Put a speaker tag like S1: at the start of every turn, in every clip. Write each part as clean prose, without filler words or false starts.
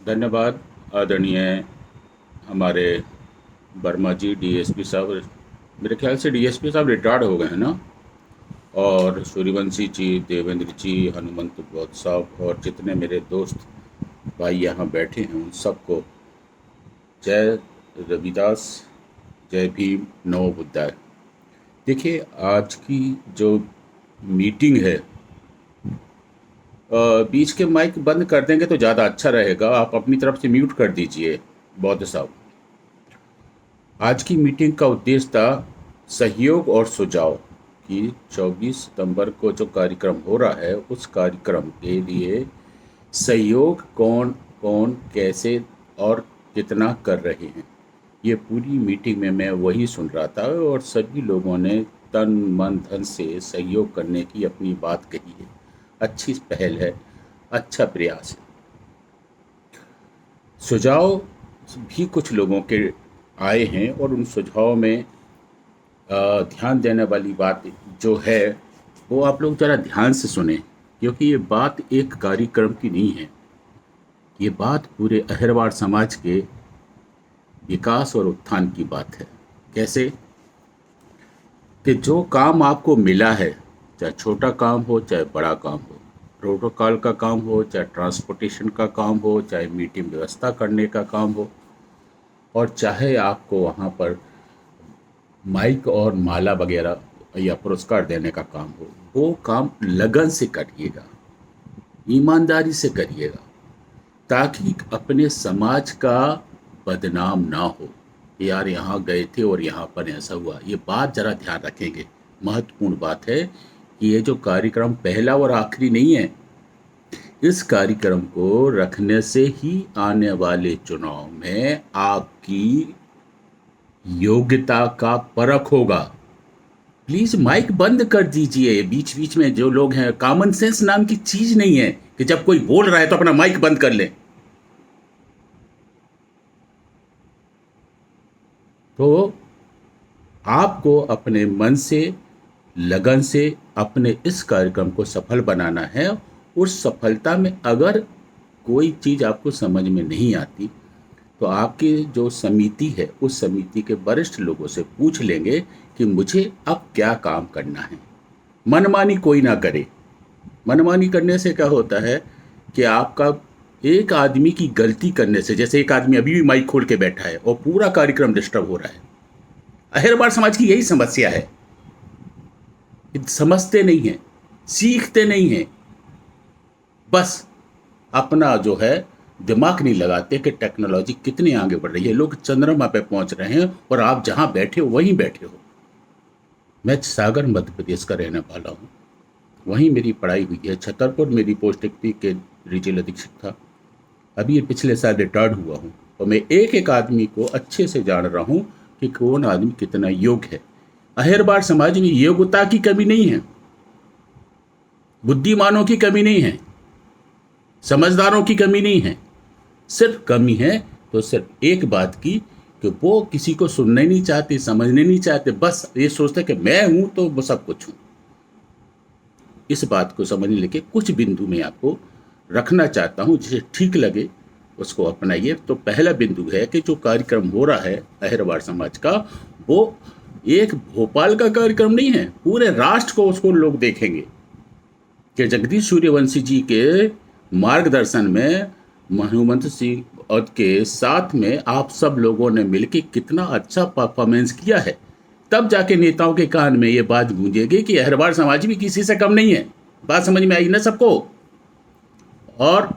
S1: धन्यवाद आदरणीय हमारे वर्मा जी डीएसपी साहब। मेरे ख्याल से डीएसपी साहब रिटायर्ड हो गए हैं ना। और सूर्यवंशी जी, देवेंद्र जी, हनुमंत गौड साहब और जितने मेरे दोस्त भाई यहाँ बैठे हैं उन सबको जय रविदास, जय भीम, नमो बुद्धाय। देखिए, आज की जो मीटिंग है, बीच के माइक बंद कर देंगे तो ज़्यादा अच्छा रहेगा। आप अपनी तरफ से म्यूट कर दीजिए बौद्ध साहब। आज की मीटिंग का उद्देश्य था सहयोग और सुझाव कि 24 सितंबर को जो कार्यक्रम हो रहा है उस कार्यक्रम के लिए सहयोग कौन कौन कैसे और कितना कर रहे हैं। ये पूरी मीटिंग में मैं वही सुन रहा था और सभी लोगों ने तन मन धन से सहयोग करने की अपनी बात कही है। अच्छी पहल है, अच्छा प्रयास है। सुझाव भी कुछ लोगों के आए हैं और उन सुझाव में ध्यान देने वाली बात जो है वो आप लोग ज़रा ध्यान से सुने, क्योंकि ये बात एक कार्यक्रम की नहीं है। ये बात पूरे अहिरवाड़ समाज के विकास और उत्थान की बात है। कैसे कि जो काम आपको मिला है, चाहे छोटा काम हो चाहे बड़ा काम हो, प्रोटोकॉल का काम हो चाहे ट्रांसपोर्टेशन का काम हो, चाहे मीटिंग व्यवस्था करने का काम हो, और चाहे आपको वहाँ पर माइक और माला वगैरह या पुरस्कार देने का काम हो, वो काम लगन से करिएगा, ईमानदारी से करिएगा, ताकि अपने समाज का बदनाम ना हो। यार यहाँ गए थे और यहाँ पर ऐसा हुआ, ये बात ज़रा ध्यान रखेंगे। महत्वपूर्ण बात है कि ये जो कार्यक्रम पहला और आखिरी नहीं है। इस कार्यक्रम को रखने से ही आने वाले चुनाव में आपकी योग्यता का परख होगा। प्लीज माइक बंद कर दीजिए बीच बीच में। जो लोग हैं, कॉमन सेंस नाम की चीज नहीं है कि जब कोई बोल रहा है तो अपना माइक बंद कर ले। तो आपको अपने मन से, लगन से अपने इस कार्यक्रम को सफल बनाना है। उस सफलता में अगर कोई चीज आपको समझ में नहीं आती तो आपकी जो समिति है उस समिति के वरिष्ठ लोगों से पूछ लेंगे कि मुझे अब क्या काम करना है। मनमानी कोई ना करे। मनमानी करने से क्या होता है कि आपका एक आदमी की गलती करने से, जैसे एक आदमी अभी भी माइक खोल के बैठा है और पूरा कार्यक्रम डिस्टर्ब हो रहा है। अहिरवाड़ समाज की यही समस्या है, समझते नहीं हैं, सीखते नहीं हैं, बस अपना जो है दिमाग नहीं लगाते कि टेक्नोलॉजी कितनी आगे बढ़ रही है। लोग चंद्रमा पे पहुंच रहे हैं और आप जहां बैठे हो वहीं बैठे हो। मैं सागर मध्य प्रदेश का रहने वाला हूँ, वहीं मेरी पढ़ाई हुई है। छतरपुर मेरी पोस्टिंग थी के रीजनल अधीक्षक था। अभी ये पिछले साल रिटायर्ड हुआ हूँ और मैं एक एक आदमी को अच्छे से जान रहा हूँ कि कौन आदमी कितना योग्य है। अहिरवाड़ समाज में योग्यता की कमी नहीं है, बुद्धिमानों की कमी नहीं है, समझदारों की कमी नहीं है। सिर्फ कमी है तो सिर्फ एक बात की कि वो किसी को सुनने नहीं चाहते, समझने नहीं चाहते, बस ये सोचते कि मैं हूं तो वो सब कुछ हूं। इस बात को समझने लेके कुछ बिंदु में आपको रखना चाहता हूं, जिसे ठीक लगे उसको अपनाइए। तो पहला बिंदु है कि जो कार्यक्रम हो रहा है अहिरवाड़ समाज का, वो एक भोपाल का कार्यक्रम नहीं है, पूरे राष्ट्र को उसको लोग देखेंगे कि जगदीश सूर्यवंशी जी के मार्गदर्शन में, हनुमंत सिंह और के साथ में आप सब लोगों ने मिलकर कितना अच्छा परफॉर्मेंस किया है। तब जाके नेताओं के कान में ये बात गूंजेगी कि अहिरवाड़ समाज भी किसी से कम नहीं है। बात समझ में आई ना सबको। और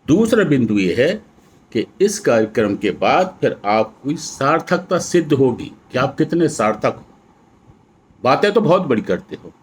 S1: दूसरा बिंदु ये है कि इस कार्यक्रम के बाद फिर आपकी सार्थकता सिद्ध होगी कि आप कितने सार्थक हो। बातें तो बहुत बड़ी करते हो,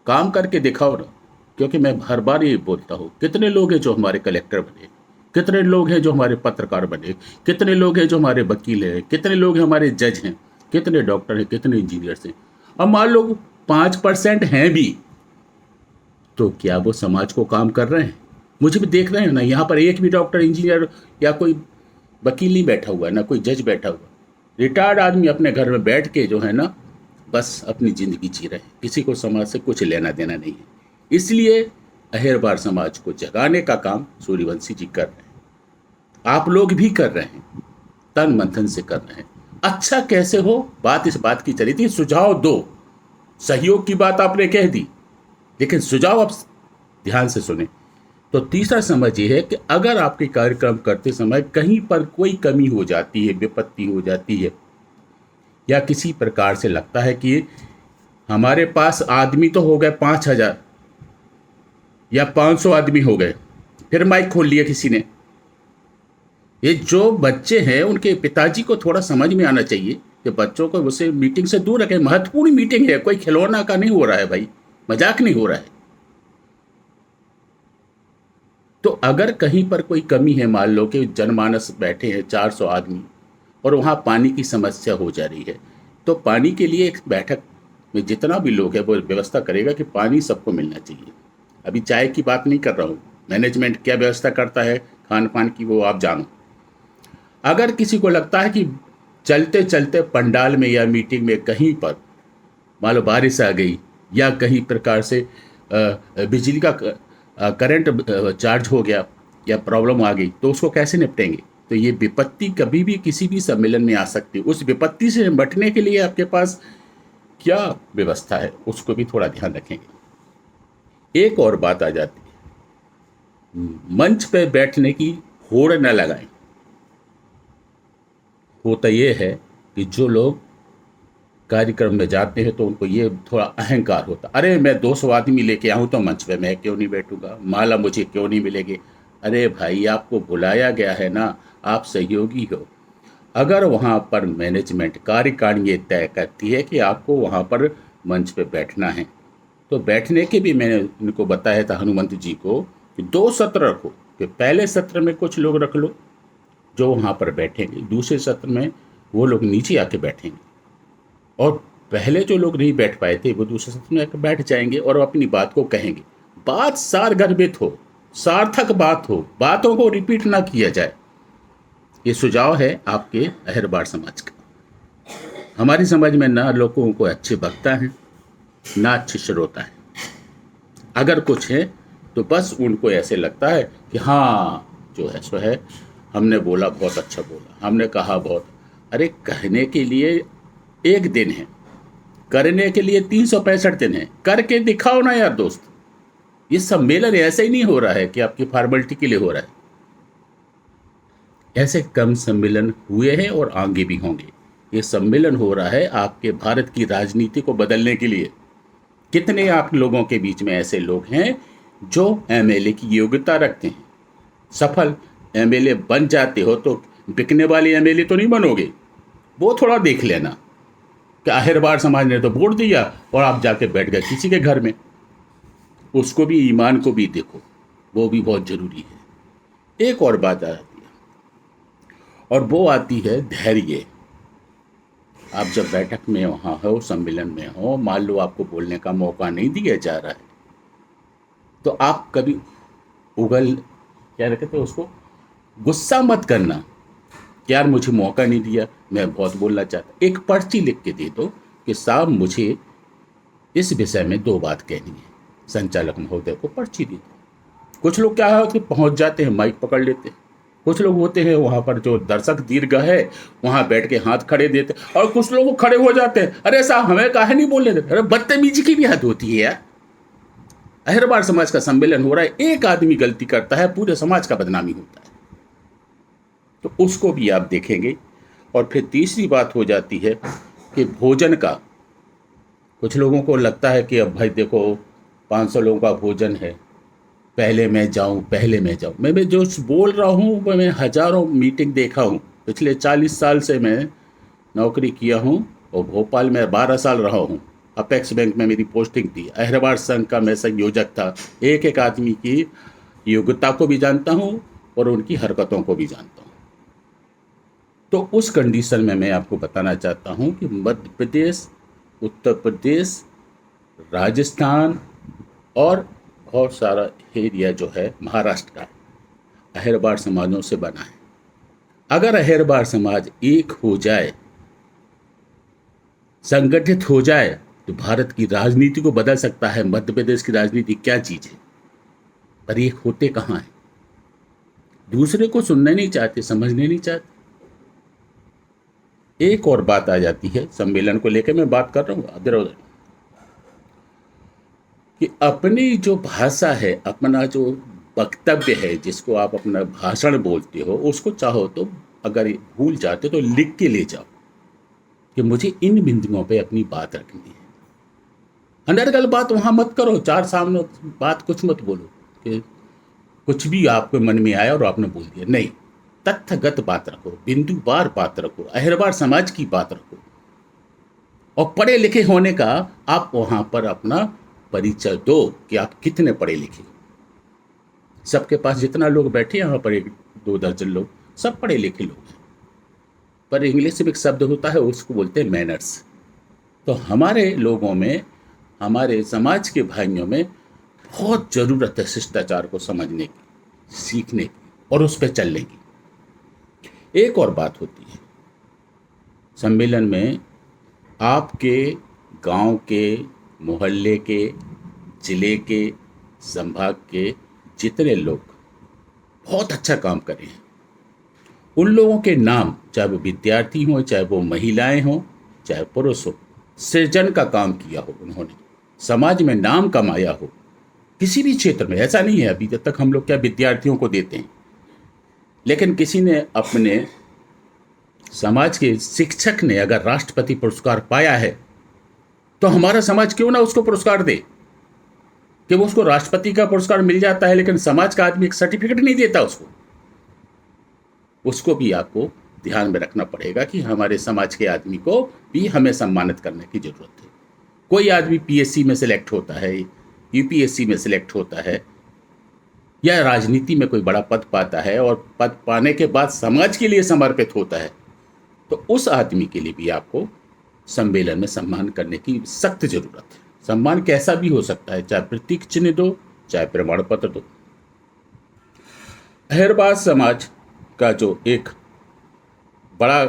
S1: काम करके दिखाओ ना। क्योंकि मैं हर बार ये बोलता हूँ, कितने लोग हैं जो हमारे कलेक्टर बने, कितने लोग हैं जो हमारे पत्रकार बने, कितने लोग हैं जो हमारे वकील हैं, कितने लोग हैं हमारे जज हैं, कितने डॉक्टर हैं, कितने इंजीनियर्स हैं। अब मान लो 5% हैं भी, तो क्या वो समाज को काम कर रहे हैं? मुझे भी देख रहे हैं ना, यहाँ पर एक भी डॉक्टर, इंजीनियर या कोई वकील नहीं बैठा हुआ है, ना कोई जज बैठा हुआ। रिटायर्ड आदमी अपने घर में बैठ के जो है ना, बस अपनी ज़िंदगी जी रहे हैं, किसी को समाज से कुछ लेना देना नहीं है। इसलिए अहिरवाड़ समाज को जगाने का काम सूर्यवंशी जी कर रहे हैं। आप लोग भी कर रहे हैं, तन मंथन से कर रहे हैं। अच्छा कैसे हो, बात इस बात की चली थी, सुझाव दो। सहयोग की बात आपने कह दी, लेकिन सुझाव आप ध्यान से सुने। तो तीसरा समझ ये है कि अगर आपके कार्यक्रम करते समय कहीं पर कोई कमी हो जाती है, विपत्ति हो जाती है, या किसी प्रकार से लगता है कि हमारे पास आदमी तो हो गए 5,000 या 500 आदमी हो गए, फिर माइक खोल लिया किसी ने। ये जो बच्चे हैं उनके पिताजी को थोड़ा समझ में आना चाहिए कि बच्चों को उसे मीटिंग से दूर रखें। महत्वपूर्ण मीटिंग है, कोई खिलौना का नहीं हो रहा है भाई, मजाक नहीं हो रहा है। तो अगर कहीं पर कोई कमी है, मान लो कि जनमानस बैठे हैं 400 आदमी और वहाँ पानी की समस्या हो जा रही है, तो पानी के लिए एक बैठक में जितना भी लोग है वो व्यवस्था करेगा कि पानी सबको मिलना चाहिए। अभी चाय की बात नहीं कर रहा हूँ, मैनेजमेंट क्या व्यवस्था करता है खान पान की वो आप जानो। अगर किसी को लगता है कि चलते चलते पंडाल में या मीटिंग में कहीं पर मान लो बारिश आ गई या कहीं प्रकार से बिजली का करंट चार्ज हो गया या प्रॉब्लम आ गई, तो उसको कैसे निपटेंगे। तो ये विपत्ति कभी भी किसी भी सम्मेलन में आ सकती है। उस विपत्ति से निपटने के लिए आपके पास क्या व्यवस्था है उसको भी थोड़ा ध्यान रखेंगे। एक और बात आ जाती है, मंच पे बैठने की होड़ न लगाएं। होता ये है कि जो लोग कार्यक्रम में जाते हैं तो उनको ये थोड़ा अहंकार होता, अरे मैं 200 आदमी लेके आऊँ तो मंच पे मैं क्यों नहीं बैठूंगा, माला मुझे क्यों नहीं मिलेगी। अरे भाई आपको बुलाया गया है ना, आप सहयोगी हो। अगर वहाँ पर मैनेजमेंट कार्यकारिणी ये तय करती है कि आपको वहाँ पर मंच पे बैठना है, तो बैठने के भी मैंने इनको बताया था हनुमंत जी को कि 2 सत्र रखो, कि पहले सत्र में कुछ लोग रख लो जो वहाँ पर बैठेंगे, दूसरे सत्र में वो लोग नीचे आके बैठेंगे, और पहले जो लोग नहीं बैठ पाए थे वो दूसरे सत्र में आकर बैठ जाएंगे और अपनी बात को कहेंगे। बात सारगर्भित हो, सार्थक बात हो, बातों को रिपीट ना किया जाए। ये सुझाव है आपके अहरबार समाज का। हमारी समाज में ना लोगों को अच्छे वक्ता हैं ना अच्छे श्रोता हैं। अगर कुछ है तो बस उनको ऐसे लगता है कि हाँ जो है सो है, हमने बोला बहुत अच्छा बोला, हमने कहा बहुत। अरे कहने के लिए एक दिन है, करने के लिए 365 दिन है। करके दिखाओ ना यार दोस्त। ये सम्मेलन ऐसे ही नहीं हो रहा है कि आपकी फॉर्मेलिटी के लिए हो रहा है। ऐसे कम सम्मेलन हुए हैं और आगे भी होंगे। ये सम्मेलन हो रहा है आपके भारत की राजनीति को बदलने के लिए। कितने आप लोगों के बीच में ऐसे लोग हैं जो एमएलए की योग्यता रखते हैं, सफल एमएलए बन जाते हो तो बिकने वाले एमएलए तो नहीं बनोगे। वो थोड़ा देख लेना कि अहिरबार समाज ने तो वोट दिया और आप जाके बैठ गए किसी के घर में। उसको भी, ईमान को भी देखो, वो भी बहुत जरूरी है। एक और बात आती है और वो आती है धैर्य। आप जब बैठक में वहाँ हो, सम्मेलन में हो, मान लो आपको बोलने का मौका नहीं दिया जा रहा है, तो आप कभी क्या कहते हैं उसको, गुस्सा मत करना कि यार मुझे मौका नहीं दिया, मैं बहुत बोलना चाहता। एक पर्ची लिख के दे दो कि साहब मुझे इस विषय में 2 बात कहनी है, संचालक महोदय को पर्ची दे दो। कुछ लोग क्या है कि पहुंच जाते हैं, माइक पकड़ लेते हैं। कुछ लोग होते हैं वहाँ पर जो दर्शक दीर्घ है वहाँ बैठ के हाथ खड़े देते, और कुछ लोग खड़े हो जाते हैं, अरे साहब हमें काहे नहीं बोलने देते। अरे बदतमीजी की भी हद होती है यार। अहिरबार समाज का सम्मेलन हो रहा है, एक आदमी गलती करता है पूरे समाज का बदनामी होता है, तो उसको भी आप देखेंगे। और फिर तीसरी बात हो जाती है कि भोजन का। कुछ लोगों को लगता है कि अब भाई देखो 500 लोगों का भोजन है, पहले मैं जाऊं। मैं जो बोल रहा हूं वो मैं हजारों मीटिंग देखा हूं। पिछले 40 साल से मैं नौकरी किया हूं और भोपाल में 12 साल रहा हूं। अपेक्स बैंक में मेरी पोस्टिंग थी। अहिरबार संघ का मैं संयोजक था। एक एक आदमी की योग्यता को भी जानता हूं और उनकी हरकतों को भी जानता हूं। तो उस कंडीशन में मैं आपको बताना चाहता हूं कि मध्य प्रदेश, उत्तर प्रदेश, राजस्थान और बहुत सारा एरिया जो है महाराष्ट्र का अहिरबार समाजों से बना है। अगर अहिरबार समाज एक हो जाए, संगठित हो जाए, तो भारत की राजनीति को बदल सकता है। मध्य प्रदेश की राजनीति क्या चीज़ है, पर ये होते कहाँ हैं। दूसरे को सुनना नहीं चाहते, समझने नहीं चाहते। एक और बात आ जाती है, सम्मेलन को लेकर मैं बात कर रहा हूँ अदर उधर, कि अपनी जो भाषा है, अपना जो वक्तव्य है, जिसको आप अपना भाषण बोलते हो, उसको चाहो तो अगर भूल जाते तो लिख के ले जाओ कि मुझे इन बिंदुओं पे अपनी बात रखनी है। अनर्गल बात वहां मत करो, चार सामने बात कुछ मत बोलो कि कुछ भी आपके मन में आया और आपने बोल दिया, नहीं। तथ्यगत बात रखो, बिंदुवार बात रखो, अहरवार समाज की बात रखो, और पढ़े लिखे होने का आप वहां पर अपना परिचय दो कि आप कितने पढ़े लिखे हो। सबके पास जितना लोग बैठे यहाँ पर, एक दो दर्जन लोग, सब पढ़े लिखे लोग हैं, पर इंग्लिश में एक शब्द होता है, उसको बोलते हैं मैनर्स। तो हमारे लोगों में, हमारे समाज के भाइयों में बहुत ज़रूरत है शिष्टाचार को समझने की, सीखने की और उस पर चलने की। एक और बात होती है सम्मेलन में, आपके गांव के, मोहल्ले के, जिले के, संभाग के जितने लोग बहुत अच्छा काम कर रहे हैं, उन लोगों के नाम, चाहे वो विद्यार्थी हों, चाहे वो महिलाएं हों, चाहे पुरुष हो, सृजन का काम किया हो, उन्होंने समाज में नाम कमाया हो किसी भी क्षेत्र में। ऐसा नहीं है अभी तक हम लोग क्या विद्यार्थियों को देते हैं, लेकिन किसी ने अपने समाज के शिक्षक ने अगर राष्ट्रपति पुरस्कार पाया है तो हमारा समाज क्यों ना उसको पुरस्कार दे, कि वो उसको राष्ट्रपति का पुरस्कार मिल जाता है लेकिन समाज का आदमी एक सर्टिफिकेट नहीं देता उसको भी आपको ध्यान में रखना पड़ेगा कि हमारे समाज के आदमी को भी हमें सम्मानित करने की जरूरत है। कोई आदमी पीएससी में सिलेक्ट होता है, यूपीएससी में सिलेक्ट होता है, या राजनीति में कोई बड़ा पद पाता है और पद पाने के बाद समाज के लिए समर्पित होता है, तो उस आदमी के लिए भी आपको सम्मेलन में सम्मान करने की सख्त जरूरत है। सम्मान कैसा भी हो सकता है, चाहे प्रतीक चिन्ह दो, चाहे प्रमाण पत्र दो। अहरवार समाज का जो एक बड़ा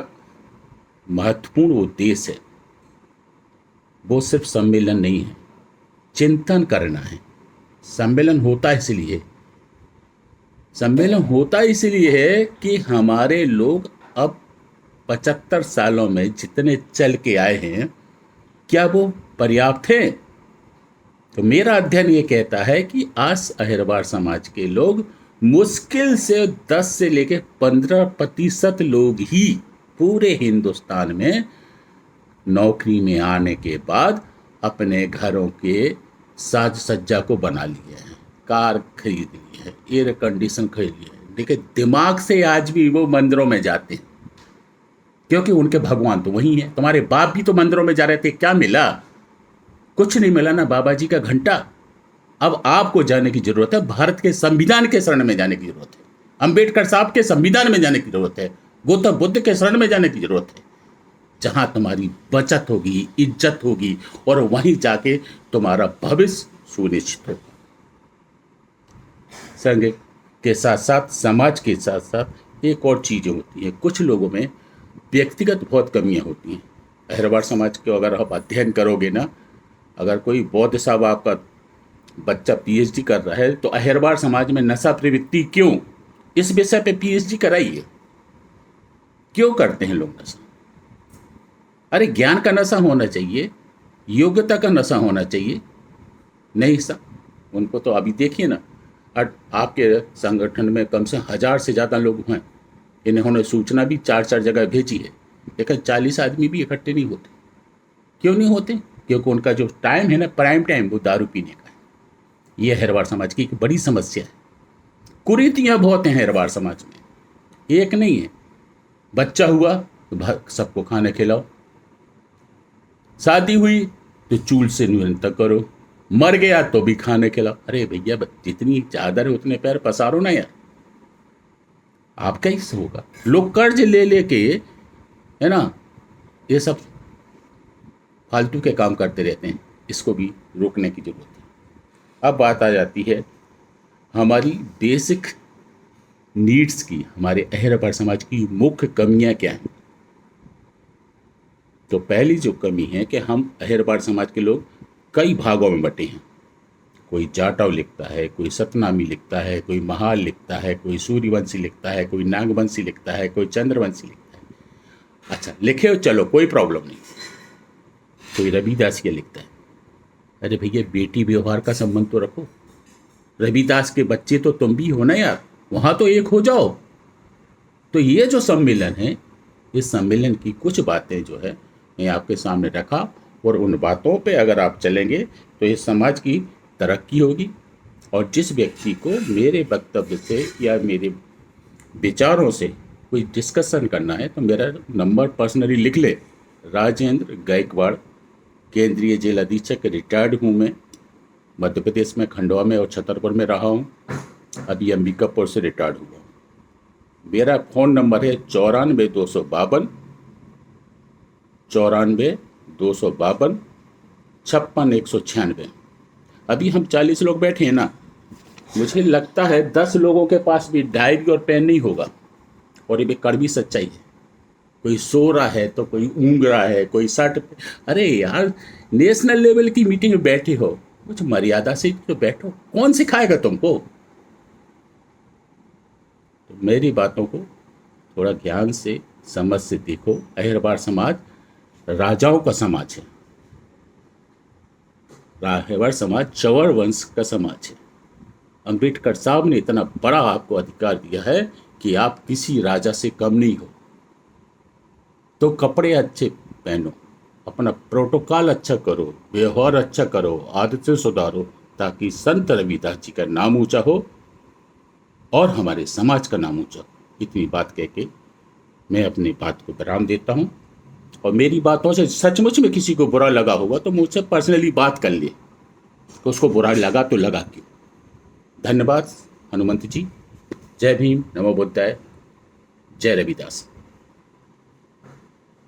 S1: महत्वपूर्ण उद्देश्य है, वो सिर्फ सम्मेलन नहीं है, चिंतन करना है। सम्मेलन होता इसलिए है कि हमारे लोग अब 75 सालों में जितने चल के आए हैं, क्या वो पर्याप्त हैं? तो मेरा अध्ययन ये कहता है कि आज अहरवार समाज के लोग मुश्किल से 10 से लेकर 15% लोग ही पूरे हिंदुस्तान में नौकरी में आने के बाद अपने घरों के साज सज्जा को बना लिए हैं, कार खरीद ली है, एयर कंडीशन खरीद लिया है, लेकिन दिमाग से आज भी वो मंदिरों में जाते हैं, क्योंकि उनके भगवान तो वही है। तुम्हारे बाप भी तो मंदिरों में जा रहे थे, क्या मिला? कुछ नहीं मिला ना, बाबा जी का घंटा। अब आपको जाने की जरूरत है, भारत के संविधान के शरण में जाने की जरूरत है, अंबेडकर साहब के संविधान में जाने की जरूरत है, गौतम बुद्ध के शरण में जाने की जरूरत है, जहां तुम्हारी बचत होगी, इज्जत होगी, और वहीं जाके तुम्हारा भविष्य सुनिश्चित होगा। संघ के साथ साथ, समाज के साथ साथ एक और चीजें होती हैं, कुछ लोगों में व्यक्तिगत बहुत कमियां होती हैं। अहरवार समाज को अगर आप अध्ययन करोगे ना, अगर कोई बौद्ध साहब आपका बच्चा पीएचडी कर रहा है, तो अहरवार समाज में नशा प्रवृत्ति क्यों, इस विषय पे पीएचडी कराइए। क्यों करते हैं लोग नशा? अरे ज्ञान का नशा होना चाहिए, योग्यता का नशा होना चाहिए। नहीं सर, उनको तो अभी देखिए ना, आपके संगठन में कम से 1000 से ज़्यादा लोग हैं, इन्होंने सूचना भी 4-4 जगह भेजी है, लेकिन 40 आदमी भी इकट्ठे नहीं होते। क्यों नहीं होते? क्योंकि उनका जो टाइम है ना, प्राइम टाइम, वो दारू पीने का है। ये अहरवार समाज की एक बड़ी समस्या है। कुरीतियाँ बहुत हैं अहरवार समाज में, एक नहीं है। बच्चा हुआ तो सबको खाना खिलाओ, शादी हुई तो चूल से निरंतर करो, मर गया तो भी खाने खिलाओ। अरे भैया, जितनी चादर है उतने पैर पसारो ना यार, आपका ही होगा। लोग कर्ज ले लेके, है ना, ये सब फालतू के काम करते रहते हैं, इसको भी रोकने की जरूरत है। अब बात आ जाती है हमारी बेसिक नीड्स की, हमारे अहरवार समाज की मुख्य कमियां क्या हैं। तो पहली जो कमी है कि हम अहरवार समाज के लोग कई भागों में बटे हैं। कोई जाटव लिखता है, कोई सतनामी लिखता है, कोई महाल लिखता है, कोई सूर्यवंशी लिखता है, कोई नागवंशी लिखता है, कोई चंद्रवंशी लिखता है। अच्छा लिखे हो, चलो कोई प्रॉब्लम नहीं। कोई रविदास के लिखता है। अरे भैया बेटी व्यवहार का संबंध तो रखो। रविदास के बच्चे तो तुम भी हो ना यार, वहां तो एक हो जाओ। तो ये जो सम्मेलन है, इस सम्मेलन की कुछ बातें जो है मैं आपके सामने रखा, और उन बातों पे अगर आप चलेंगे तो इस समाज की तरक्की होगी। और जिस व्यक्ति को मेरे वक्तव्य से या मेरे विचारों से कोई डिस्कशन करना है तो मेरा नंबर पर्सनली लिख ले। राजेंद्र गायकवाड़, केंद्रीय जेल अधीक्षक, रिटायर्ड हूँ मैं। मध्य प्रदेश में खंडवा में और छतरपुर में रहा हूँ। अभी अंबिकापुर से रिटायर्ड हुआ। मेरा फ़ोन नंबर है 94 252 56 196। अभी हम 40 लोग बैठे हैं ना, मुझे लगता है 10 लोगों के पास भी डायरी और पेन नहीं होगा। और ये कड़वी सच्चाई है। कोई सो रहा है तो कोई ऊँग रहा है, कोई सट। अरे यार, नेशनल लेवल की मीटिंग में बैठे हो, कुछ मर्यादा से तो बैठो। कौन सिखाएगा तुमको? तो मेरी बातों को थोड़ा ज्ञान से, समझ से देखो। अहिरवार समाज राजाओं का समाज है। अहिरवार समाज चवर वंश का समाज है। अम्बेडकर साहब ने इतना बड़ा आपको अधिकार दिया है कि आप किसी राजा से कम नहीं हो। तो कपड़े अच्छे पहनो, अपना प्रोटोकॉल अच्छा करो, व्यवहार अच्छा करो, आदतें सुधारो, ताकि संत रविदास जी का नाम ऊंचा हो और हमारे समाज का नाम ऊंचा हो। इतनी बात कह के मैं अपनी बात को विराम देता हूँ। और मेरी बातों से सचमुच में किसी को बुरा लगा होगा तो मुझसे पर्सनली बात कर ले। उसको बुरा लगा तो लगा क्यों। धन्यवाद हनुमंत जी। जय भीम, नमो बुद्धाय, जय रविदास।